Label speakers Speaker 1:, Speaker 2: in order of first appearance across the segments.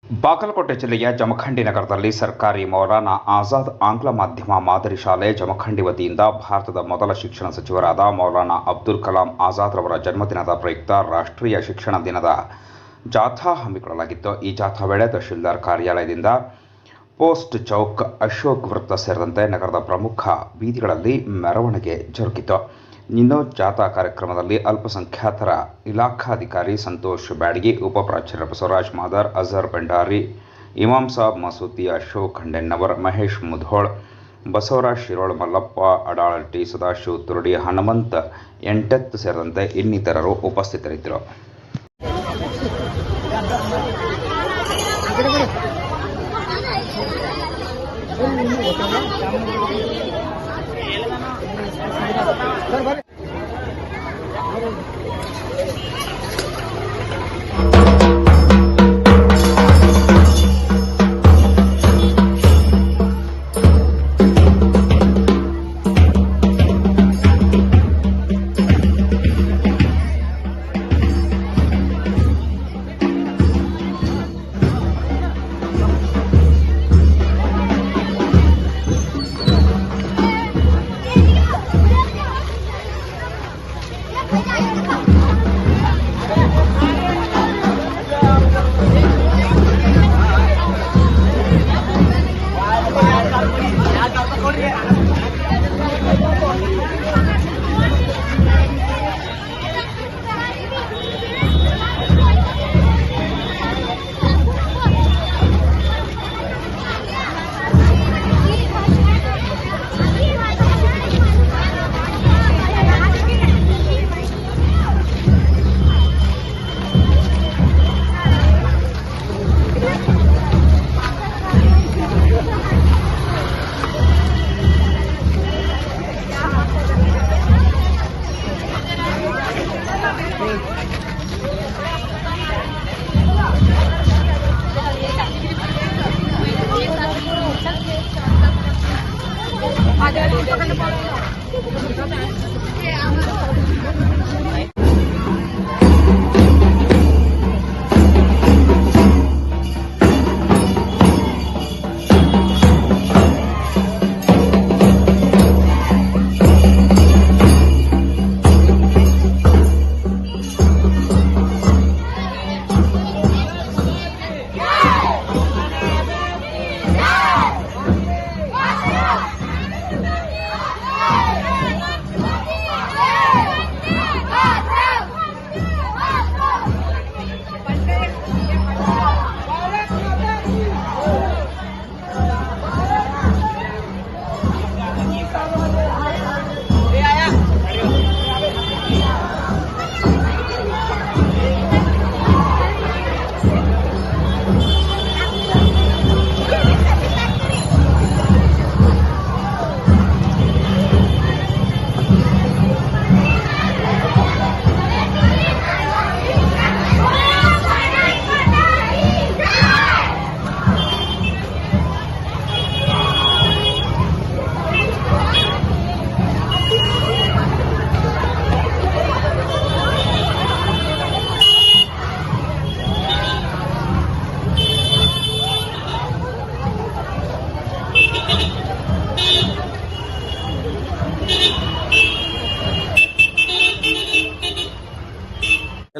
Speaker 1: ಬಾಗಲಕೋಟೆ ಜಿಲ್ಲೆಯ ಜಮಖಂಡಿ ನಗರದಲ್ಲಿ ಸರ್ಕಾರಿ ಮೌಲಾನಾ ಆಜಾದ್ ಆಂಗ್ಲ ಮಾಧ್ಯಮ ಮಾದರಿ ಶಾಲೆ ಜಮಖಂಡಿ ವತಿಯಿಂದ ಭಾರತದ ಮೊದಲ ಶಿಕ್ಷಣ ಸಚಿವರಾದ ಮೌಲಾನಾ ಅಬ್ದುಲ್ ಕಲಾಂ ಆಜಾದ್ ರವರ ಜನ್ಮದಿನದ ಪ್ರಯುಕ್ತ ರಾಷ್ಟ್ರೀಯ ಶಿಕ್ಷಣ ದಿನದ ಜಾಥಾ ಹಮ್ಮಿಕೊಳ್ಳಲಾಗಿತ್ತು. ಈ ಜಾಥಾ ವೇಳೆ ತಹಶೀಲ್ದಾರ್ ಕಾರ್ಯಾಲಯದಿಂದ ಪೋಸ್ಟ್ ಚೌಕ್, ಅಶೋಕ್ ವೃತ್ತ ಸೇರಿದಂತೆ ನಗರದ ಪ್ರಮುಖ ಬೀದಿಗಳಲ್ಲಿ ಮೆರವಣಿಗೆ ಜರುಗಿತು. ಇನ್ನು ಜಾಥಾ ಕಾರ್ಯಕ್ರಮದಲ್ಲಿ ಅಲ್ಪಸಂಖ್ಯಾತರ ಇಲಾಖಾಧಿಕಾರಿ ಸಂತೋಷ್ ಬ್ಯಾಡಗಿ, ಉಪ ಪ್ರಾಚಾರ್ಯ ಬಸವರಾಜ್ ಮಾದರ್, ಅಜರ್ ಭಂಡಾರಿ, ಇಮಾಮ್ ಸಾಬ್ ಮಸೂತಿ, ಅಶೋಕ್ ಹಂಡೆನ್ನವರ್, ಮಹೇಶ್ ಮುಧೋಳ್, ಬಸವರಾಜ್ ಶಿರೋಳ್, ಮಲ್ಲಪ್ಪ ಅಡಾಳಟ್ಟಿ, ಸದಾಶಿವ್ ತುರಡಿ, ಹನುಮಂತ್ ಎಂಟೆತ್ ಸೇರಿದಂತೆ ಇನ್ನಿತರರು ಉಪಸ್ಥಿತರಿದ್ದರು.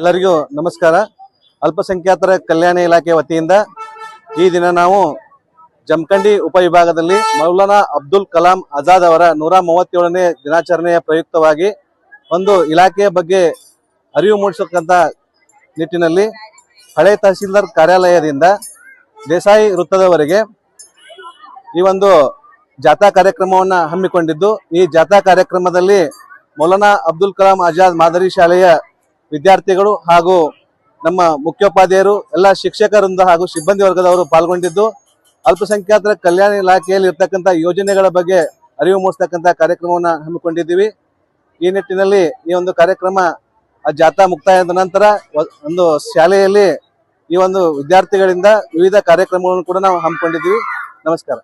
Speaker 2: ಎಲ್ಲರಿಗೂ ನಮಸ್ಕಾರ. ಅಲ್ಪಸಂಖ್ಯಾತರ ಕಲ್ಯಾಣ ಇಲಾಖೆ ವತಿಯಿಂದ ಈ ದಿನ ನಾವು ಜಮಖಂಡಿ ಉಪವಿಭಾಗದಲ್ಲಿ ಮೌಲಾನಾ ಅಬ್ದುಲ್ ಕಲಾಂ ಆಜಾದ್ ಅವರ 137ನೇ ದಿನಾಚರಣೆಯ ಪ್ರಯುಕ್ತವಾಗಿ ಒಂದು ಇಲಾಖೆಯ ಬಗ್ಗೆ ಅರಿವು ಮೂಡಿಸತಕ್ಕಂಥ ನಿಟ್ಟಿನಲ್ಲಿ ಹಳೆ ತಹಸೀಲ್ದಾರ್ ಕಾರ್ಯಾಲಯದಿಂದ ದೇಸಾಯಿ ವೃತ್ತದವರೆಗೆ ಈ ಒಂದು ಜಾಥಾ ಕಾರ್ಯಕ್ರಮವನ್ನು ಹಮ್ಮಿಕೊಂಡಿದ್ದು, ಈ ಜಾಥಾ ಕಾರ್ಯಕ್ರಮದಲ್ಲಿ ಮೌಲಾನಾ ಅಬ್ದುಲ್ ಕಲಾಂ ಆಜಾದ್ ಮಾದರಿ ಶಾಲೆಯ ವಿದ್ಯಾರ್ಥಿಗಳು ಹಾಗೂ ನಮ್ಮ ಮುಖ್ಯೋಪಾಧ್ಯಾಯರು, ಎಲ್ಲ ಶಿಕ್ಷಕರಿಂದ ಹಾಗೂ ಸಿಬ್ಬಂದಿ ವರ್ಗದವರು ಪಾಲ್ಗೊಂಡಿದ್ದು, ಅಲ್ಪಸಂಖ್ಯಾತರ ಕಲ್ಯಾಣ ಇಲಾಖೆಯಲ್ಲಿ ಇರ್ತಕ್ಕಂಥ ಯೋಜನೆಗಳ ಬಗ್ಗೆ ಅರಿವು ಮೂಡಿಸ್ತಕ್ಕಂಥ ಕಾರ್ಯಕ್ರಮವನ್ನು ಹಮ್ಮಿಕೊಂಡಿದ್ದೀವಿ. ಈ ನಿಟ್ಟಿನಲ್ಲಿ ಈ ಒಂದು ಕಾರ್ಯಕ್ರಮ ಜಾಥಾ ಮುಕ್ತಾಯದ ನಂತರ ಒಂದು ಶಾಲೆಯಲ್ಲಿ ಈ ಒಂದು ವಿದ್ಯಾರ್ಥಿಗಳಿಂದ ವಿವಿಧ ಕಾರ್ಯಕ್ರಮಗಳನ್ನು ಕೂಡ ನಾವು ಹಮ್ಮಿಕೊಂಡಿದ್ದೀವಿ. ನಮಸ್ಕಾರ.